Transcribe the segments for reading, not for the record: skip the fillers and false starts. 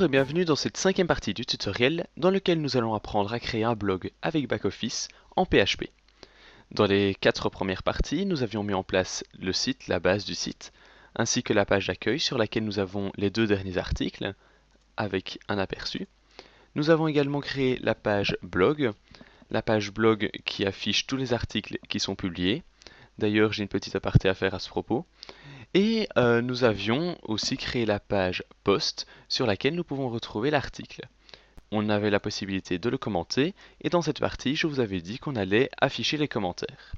et bienvenue dans cette cinquième partie du tutoriel dans lequel nous allons apprendre à créer un blog avec Backoffice en PHP. Dans les 4 premières parties, nous avions mis en place le site, la base du site, ainsi que la page d'accueil sur laquelle nous avons les 2 derniers articles avec un aperçu. Nous avons également créé la page blog qui affiche tous les articles qui sont publiés. D'ailleurs, j'ai une petite aparté à faire à ce propos. Et nous avions aussi créé la page post sur laquelle nous pouvons retrouver l'article. On avait la possibilité de le commenter et dans cette partie, je vous avais dit qu'on allait afficher les commentaires.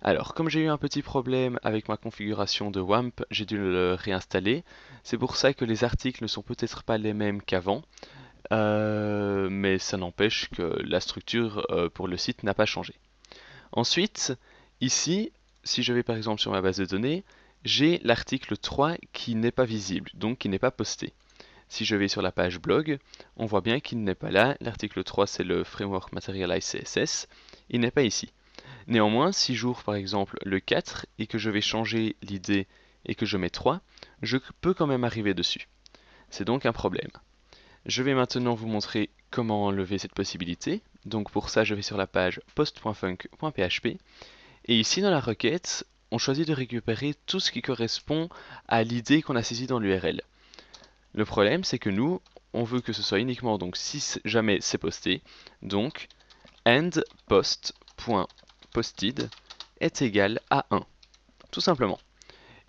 Alors, comme j'ai eu un petit problème avec ma configuration de WAMP, j'ai dû le réinstaller. C'est pour ça que les articles ne sont peut-être pas les mêmes qu'avant, mais ça n'empêche que la structure pour le site n'a pas changé. Ensuite, ici, si je vais par exemple sur ma base de données, j'ai l'article 3 qui n'est pas visible, donc qui n'est pas posté. Si je vais sur la page blog, on voit bien qu'il n'est pas là. L'article 3, c'est le framework Materialize CSS. Il n'est pas ici. Néanmoins, si j'ouvre par exemple le 4 et que je vais changer l'idée et que je mets 3, je peux quand même arriver dessus. C'est donc un problème. Je vais maintenant vous montrer comment enlever cette possibilité. Donc pour ça, je vais sur la page post.func.php et ici dans la requête, on choisit de récupérer tout ce qui correspond à l'idée qu'on a saisie dans l'URL. Le problème, c'est que nous, on veut que ce soit uniquement donc si jamais c'est posté, donc endPost.posted est égal à 1, tout simplement.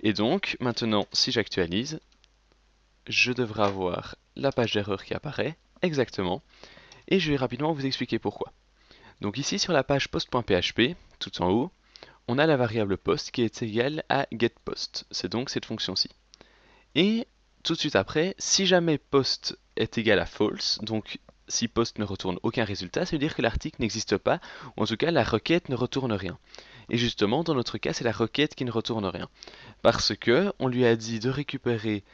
Et donc, maintenant, si j'actualise, je devrais avoir la page d'erreur qui apparaît, exactement, et je vais rapidement vous expliquer pourquoi. Donc ici, sur la page post.php, tout en haut, on a la variable post qui est égale à getPost, c'est donc cette fonction-ci. Et tout de suite après, si jamais post est égal à false, donc si post ne retourne aucun résultat, ça veut dire que l'article n'existe pas, ou en tout cas la requête ne retourne rien. Et justement, dans notre cas, c'est la requête qui ne retourne rien. Parce que on lui a dit de récupérer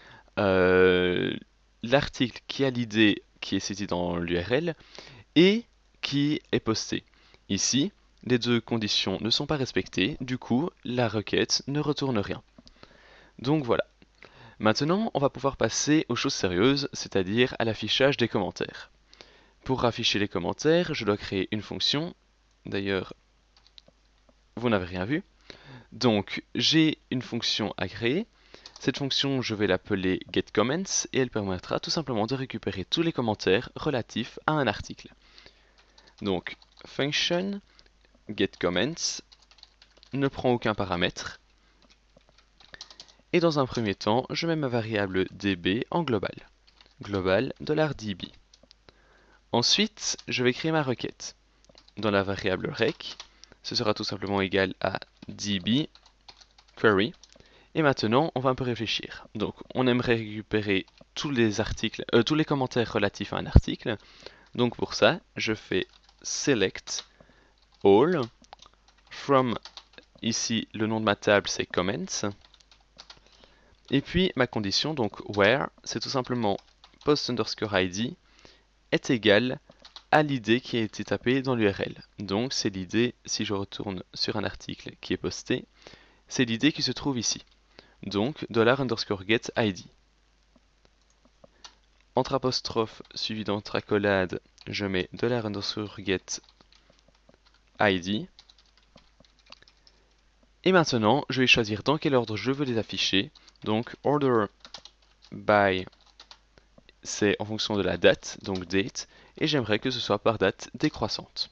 l'article qui a l'idée qui est saisie dans l'URL et qui est posté. Ici, les deux conditions ne sont pas respectées, du coup, la requête ne retourne rien. Donc voilà. Maintenant, on va pouvoir passer aux choses sérieuses, c'est-à-dire à l'affichage des commentaires. Pour afficher les commentaires, je dois créer une fonction. D'ailleurs, vous n'avez rien vu. Donc, j'ai une fonction à créer. Cette fonction, je vais l'appeler getComments et elle permettra tout simplement de récupérer tous les commentaires relatifs à un article. Donc, function getComments ne prend aucun paramètre. Et dans un premier temps, je mets ma variable db en global. Global $db. Ensuite, je vais créer ma requête. Dans la variable rec, ce sera tout simplement égal à db query. Et maintenant, on va un peu réfléchir. Donc, on aimerait récupérer tous les articles, tous les commentaires relatifs à un article. Donc pour ça, je fais select all from, ici le nom de ma table c'est comments. Et puis ma condition, donc where, c'est tout simplement post_id est égal à l'idée qui a été tapée dans l'URL. Donc c'est l'idée, si je retourne sur un article qui est posté, c'est l'idée qui se trouve ici. Donc $_get_id. Entre apostrophe suivi d'entre accolade, je mets $_get id. Et maintenant, je vais choisir dans quel ordre je veux les afficher. Donc order by, c'est en fonction de la date, donc date, et j'aimerais que ce soit par date décroissante.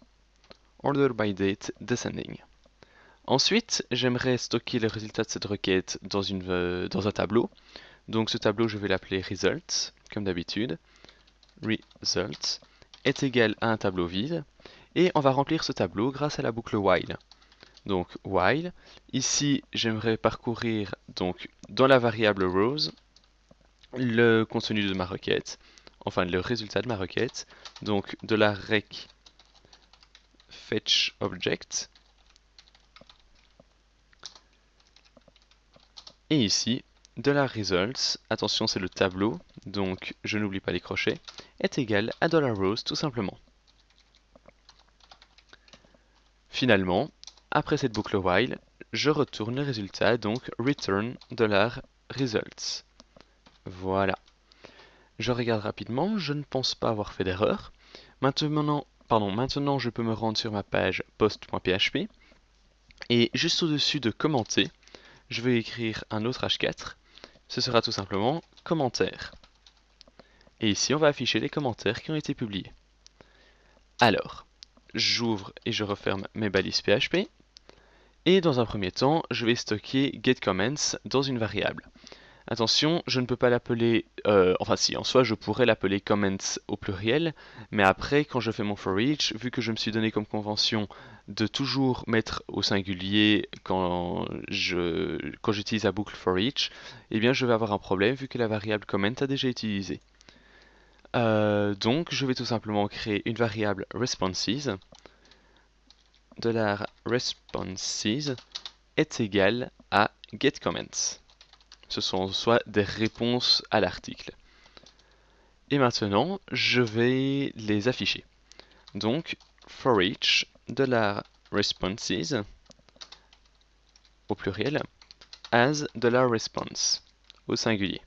Order by date descending. Ensuite, j'aimerais stocker le résultat de cette requête dans un tableau. Donc ce tableau, je vais l'appeler results, comme d'habitude. Results est égal à un tableau vide. Et on va remplir ce tableau grâce à la boucle while. Donc while, ici j'aimerais parcourir donc dans la variable rows le contenu de ma requête, enfin le résultat de ma requête, donc de la rec fetch object, et ici de la results, attention c'est le tableau, donc je n'oublie pas les crochets, est égal à $rows tout simplement. Finalement, après cette boucle while, je retourne le résultat, donc return $results. Voilà. Je regarde rapidement, je ne pense pas avoir fait d'erreur. Maintenant, je peux me rendre sur ma page post.php et juste au-dessus de commenter, je vais écrire un autre H4. Ce sera tout simplement commentaire. Et ici, on va afficher les commentaires qui ont été publiés. Alors, j'ouvre et je referme mes balises PHP. Et dans un premier temps, je vais stocker getComments dans une variable. Attention, je ne peux pas l'appeler, enfin si, en soi je pourrais l'appeler comments au pluriel, mais après quand je fais mon for each, vu que je me suis donné comme convention de toujours mettre au singulier quand j'utilise la boucle for each, eh bien je vais avoir un problème vu que la variable comment a déjà été utilisée. Donc je vais tout simplement créer une variable responses, $responses est égal à getComments. Ce sont en soi des réponses à l'article. Et maintenant, je vais les afficher. Donc, for each $responses au pluriel as $response au singulier.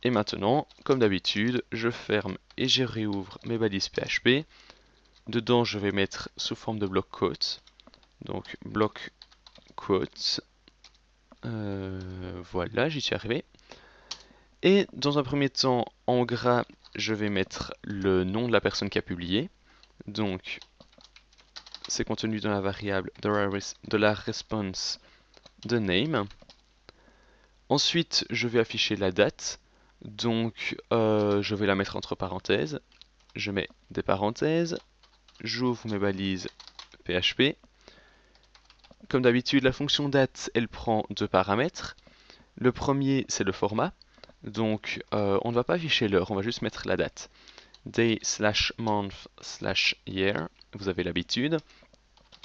Et maintenant, comme d'habitude, je ferme et je réouvre mes balises PHP. Dedans, je vais mettre sous forme de bloc quote. Donc, bloc quote. Voilà, j'y suis arrivé. Et dans un premier temps, en gras, je vais mettre le nom de la personne qui a publié. Donc, c'est contenu dans la variable de la response de name. Ensuite, je vais afficher la date. Donc, je vais la mettre entre parenthèses. Je mets des parenthèses. J'ouvre mes balises PHP. Comme d'habitude, la fonction date, elle prend deux paramètres. Le premier, c'est le format. Donc, on ne va pas afficher l'heure, on va juste mettre la date. Day/month/year, vous avez l'habitude.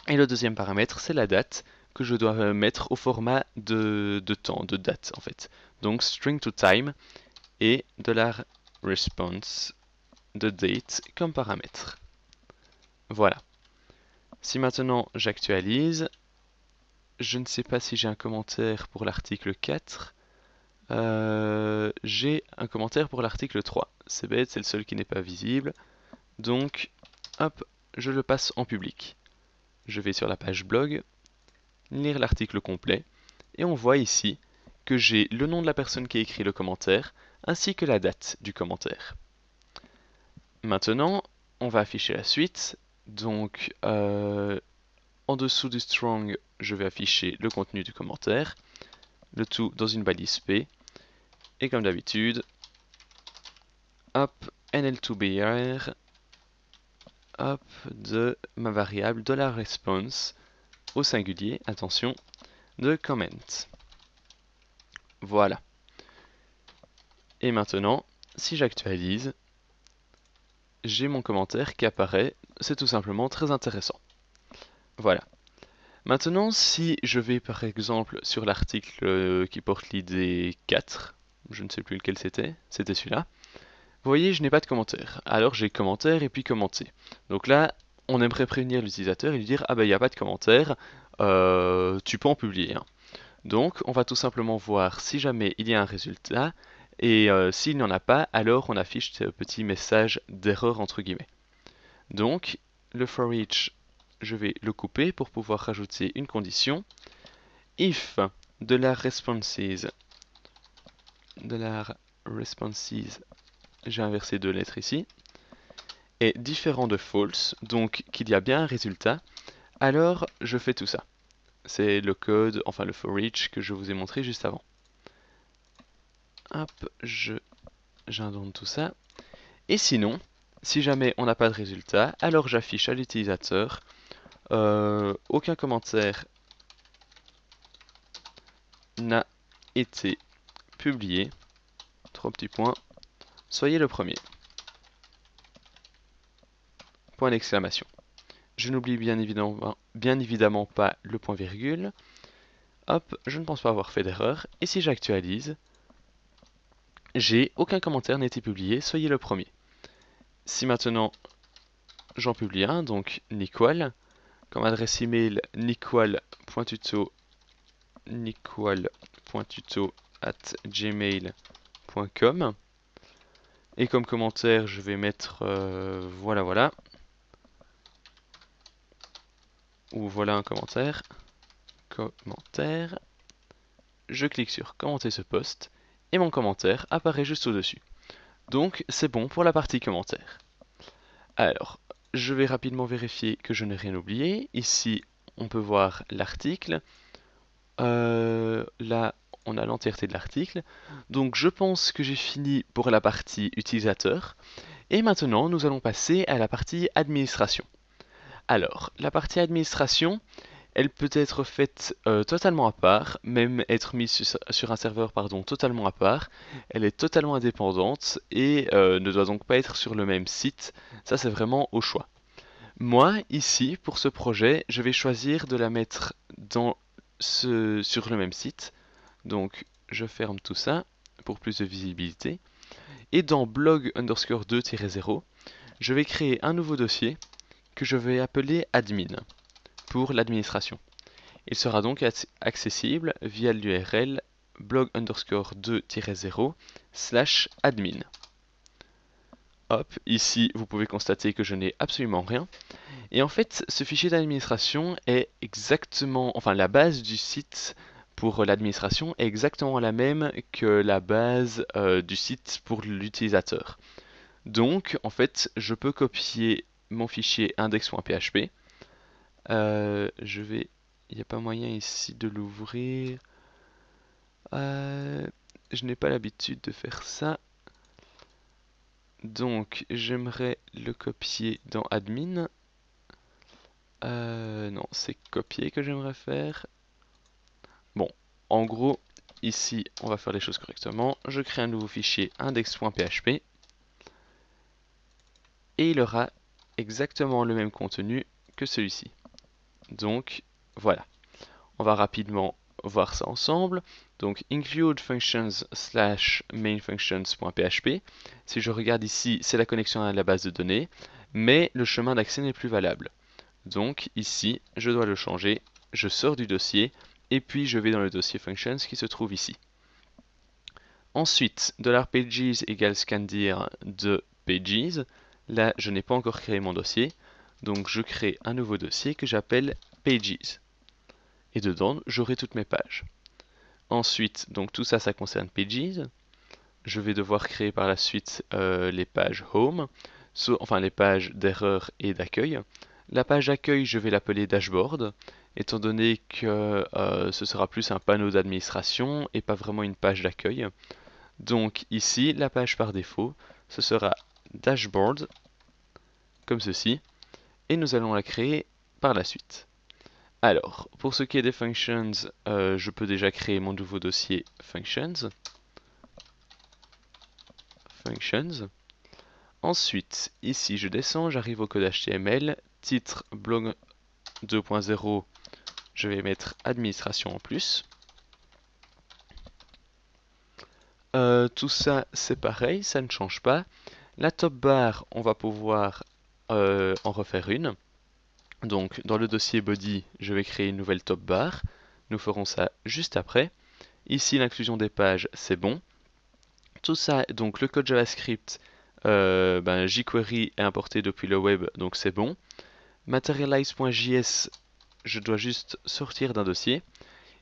Et le deuxième paramètre, c'est la date que je dois mettre au format de temps, de date en fait. Donc, string to time et $response de date comme paramètre. Voilà. Si maintenant j'actualise, je ne sais pas si j'ai un commentaire pour l'article 4. J'ai un commentaire pour l'article 3. C'est bête, c'est le seul qui n'est pas visible. Donc, hop, je le passe en public. Je vais sur la page blog, lire l'article complet, et on voit ici que j'ai le nom de la personne qui a écrit le commentaire, ainsi que la date du commentaire. Maintenant, on va afficher la suite. Donc, en dessous du strong, je vais afficher le contenu du commentaire, le tout dans une balise P. Et comme d'habitude, hop, NL2BR, hop, de ma variable $response au singulier, attention, de comment. Voilà. Et maintenant, si j'actualise, j'ai mon commentaire qui apparaît, c'est tout simplement très intéressant. Voilà. Maintenant, si je vais par exemple sur l'article qui porte l'idée 4, je ne sais plus lequel c'était celui-là. Vous voyez, je n'ai pas de commentaire. Alors j'ai commentaire et puis commenter. Donc là, on aimerait prévenir l'utilisateur et lui dire ah ben il n'y a pas de commentaire, tu peux en publier un. Donc on va tout simplement voir si jamais il y a un résultat et s'il n'y en a pas, alors on affiche ce petit message d'erreur entre guillemets. Donc le for each, je vais le couper pour pouvoir rajouter une condition. If $responses j'ai inversé deux lettres ici, est différent de false, donc qu'il y a bien un résultat, alors je fais tout ça. C'est le code, enfin le for each que je vous ai montré juste avant. Hop, j'indente tout ça. Et sinon, si jamais on n'a pas de résultat, alors j'affiche à l'utilisateur aucun commentaire n'a été publié. 3 petits points. Soyez le premier. Point d'exclamation. Je n'oublie bien évidemment pas le point virgule. Hop, je ne pense pas avoir fait d'erreur. Et si j'actualise, j'ai aucun commentaire n'a été publié, soyez le premier. Si maintenant j'en publie un, donc Niqual, comme adresse email niqual.tuto@gmail.com. .com. Et comme commentaire, je vais mettre voilà voilà. Ou voilà un commentaire. Commentaire. Je clique sur commenter ce post et mon commentaire apparaît juste au-dessus. Donc c'est bon pour la partie commentaire. Alors, je vais rapidement vérifier que je n'ai rien oublié. Ici, on peut voir l'article. Là, on a l'entièreté de l'article. Donc je pense que j'ai fini pour la partie utilisateur. Et maintenant, nous allons passer à la partie administration. Alors, la partie administration, elle peut être faite totalement à part, même être mise sur un serveur totalement à part. Elle est totalement indépendante et ne doit donc pas être sur le même site. Ça, c'est vraiment au choix. Moi, ici, pour ce projet, je vais choisir de la mettre sur le même site. Donc, je ferme tout ça pour plus de visibilité. Et dans blog underscore 2-0, je vais créer un nouveau dossier que je vais appeler admin pour l'administration. Il sera donc accessible via l'URL blog underscore 2-0/admin. Hop, ici vous pouvez constater que je n'ai absolument rien. Et en fait, ce fichier d'administration est exactement, enfin la base du site pour l'administration est exactement la même que la base du site pour l'utilisateur. Donc, en fait, je peux copier mon fichier index.php. Il n'y a pas moyen ici de l'ouvrir. Je n'ai pas l'habitude de faire ça. Donc, j'aimerais le copier dans admin. Non, c'est copier que j'aimerais faire. Bon, en gros, ici, on va faire les choses correctement. Je crée un nouveau fichier index.php. Et il aura exactement le même contenu que celui-ci. Donc, voilà. On va rapidement voir ça ensemble. Donc, include functions / main functions.php. Si je regarde ici, c'est la connexion à la base de données, mais le chemin d'accès n'est plus valable. Donc, ici, je dois le changer. Je sors du dossier et puis je vais dans le dossier functions qui se trouve ici. Ensuite, $pages égale scandir de pages. Là, je n'ai pas encore créé mon dossier. Donc, je crée un nouveau dossier que j'appelle pages. Et dedans, j'aurai toutes mes pages. Ensuite, donc tout ça, ça concerne pages. Je vais devoir créer par la suite les pages home, enfin les pages d'erreur et d'accueil. La page d'accueil, je vais l'appeler dashboard, étant donné que ce sera plus un panneau d'administration et pas vraiment une page d'accueil. Donc ici, la page par défaut, ce sera dashboard, comme ceci, et nous allons la créer par la suite. Alors, pour ce qui est des functions, je peux déjà créer mon nouveau dossier functions. Ensuite, ici je descends, j'arrive au code HTML, titre blog 2.0, je vais mettre administration en plus. Tout ça c'est pareil, ça ne change pas. La top bar, on va pouvoir en refaire une. Donc dans le dossier body, je vais créer une nouvelle top bar. Nous ferons ça juste après. Ici l'inclusion des pages, c'est bon. Tout ça, donc le code JavaScript, jQuery est importé depuis le web, donc c'est bon. Materialize.js, je dois juste sortir d'un dossier.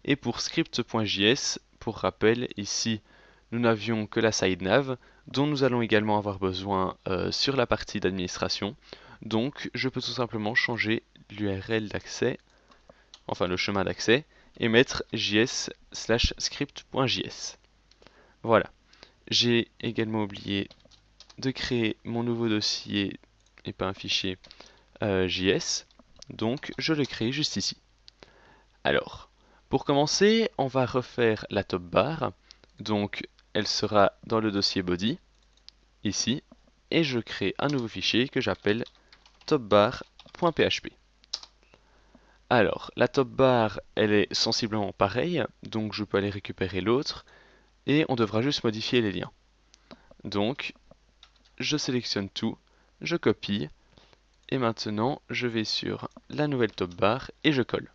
Et pour script.js, pour rappel, ici, nous n'avions que la sidenav, dont nous allons également avoir besoin sur la partie d'administration. Donc, je peux tout simplement changer l'URL d'accès, enfin le chemin d'accès, et mettre js/script.js. Voilà. J'ai également oublié de créer mon nouveau dossier et pas un fichier JS, donc je le crée juste ici. Alors, pour commencer, on va refaire la top bar, donc elle sera dans le dossier body, ici, et je crée un nouveau fichier que j'appelle topbar.php. Alors, la top bar, elle est sensiblement pareille, donc je peux aller récupérer l'autre, et on devra juste modifier les liens. Donc, je sélectionne tout, je copie, et maintenant je vais sur la nouvelle top bar et je colle.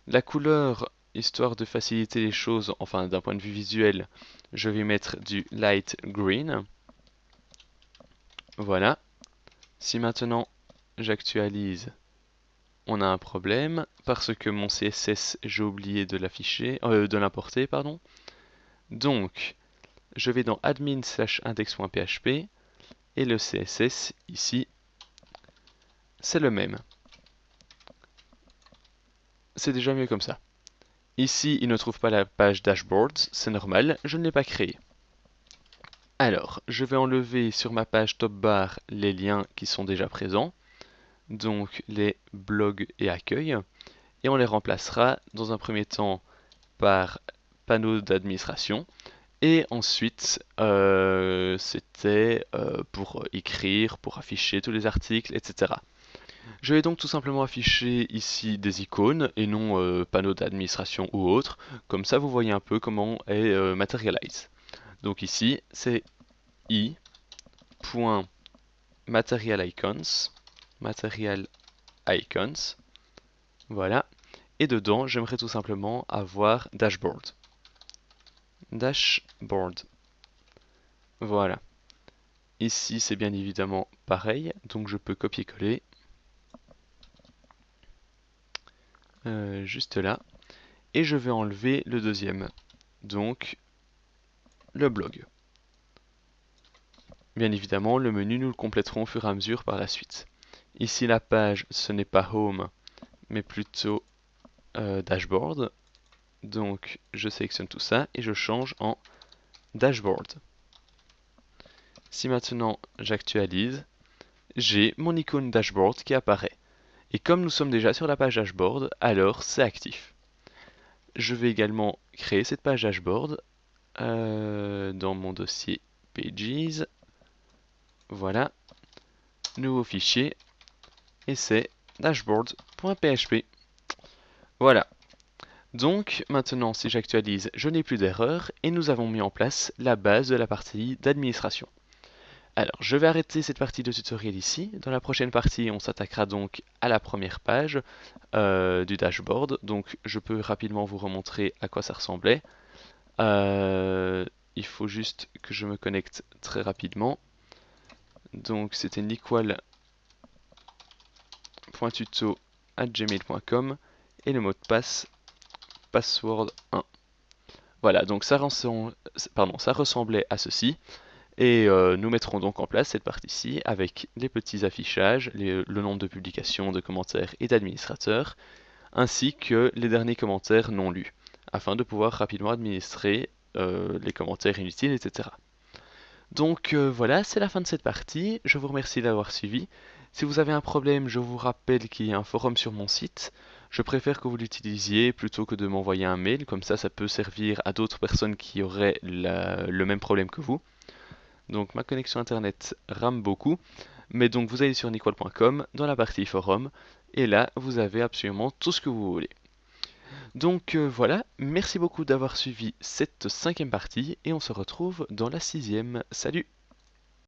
La couleur histoire de faciliter les choses, enfin d'un point de vue visuel, je vais mettre du light green. Voilà. Si maintenant j'actualise, on a un problème parce que mon CSS, j'ai oublié de l'afficher, de l'importer, pardon. Donc, je vais dans admin/index.php et le CSS ici, c'est le même. C'est déjà mieux comme ça. Ici, il ne trouve pas la page dashboard, c'est normal, je ne l'ai pas créée. Alors, je vais enlever sur ma page top bar les liens qui sont déjà présents, donc les blogs et accueils, et on les remplacera dans un premier temps par panneau d'administration, et ensuite c'était pour écrire, pour afficher tous les articles, etc. Je vais donc tout simplement afficher ici des icônes et non panneaux d'administration ou autre, comme ça vous voyez un peu comment est Materialize. Donc ici c'est i.materialIcons, material icons, voilà, et dedans j'aimerais tout simplement avoir dashboard. Dashboard. Voilà. Ici c'est bien évidemment pareil, donc je peux copier-coller. Juste là. Et je vais enlever le deuxième. Donc le blog. Bien évidemment, le menu nous le compléterons au fur et à mesure par la suite. Ici la page, ce n'est pas Home, mais plutôt Dashboard. Donc je sélectionne tout ça et je change en Dashboard. Si maintenant j'actualise, j'ai mon icône Dashboard qui apparaît. Et comme nous sommes déjà sur la page Dashboard, alors c'est actif. Je vais également créer cette page Dashboard dans mon dossier Pages. Voilà, nouveau fichier, et c'est dashboard.php. Voilà. Donc maintenant, si j'actualise, je n'ai plus d'erreur et nous avons mis en place la base de la partie d'administration. Alors, je vais arrêter cette partie de tutoriel ici. Dans la prochaine partie, on s'attaquera donc à la première page du dashboard. Donc, je peux rapidement vous remontrer à quoi ça ressemblait. Il faut juste que je me connecte très rapidement. Donc, c'était niqual.tuto@gmail.com et le mot de passe password 1. Voilà, donc ça ressemblait à ceci. Et nous mettrons donc en place cette partie-ci avec les petits affichages, le nombre de publications, de commentaires et d'administrateurs, ainsi que les derniers commentaires non lus, afin de pouvoir rapidement administrer les commentaires inutiles, etc. Donc voilà, c'est la fin de cette partie. Je vous remercie d'avoir suivi. Si vous avez un problème, je vous rappelle qu'il y a un forum sur mon site. Je préfère que vous l'utilisiez plutôt que de m'envoyer un mail, comme ça peut servir à d'autres personnes qui auraient le même problème que vous. Donc ma connexion internet rame beaucoup, mais donc vous allez sur niqual.com dans la partie forum, et là vous avez absolument tout ce que vous voulez. Donc voilà, merci beaucoup d'avoir suivi cette 5e partie, et on se retrouve dans la 6e. Salut!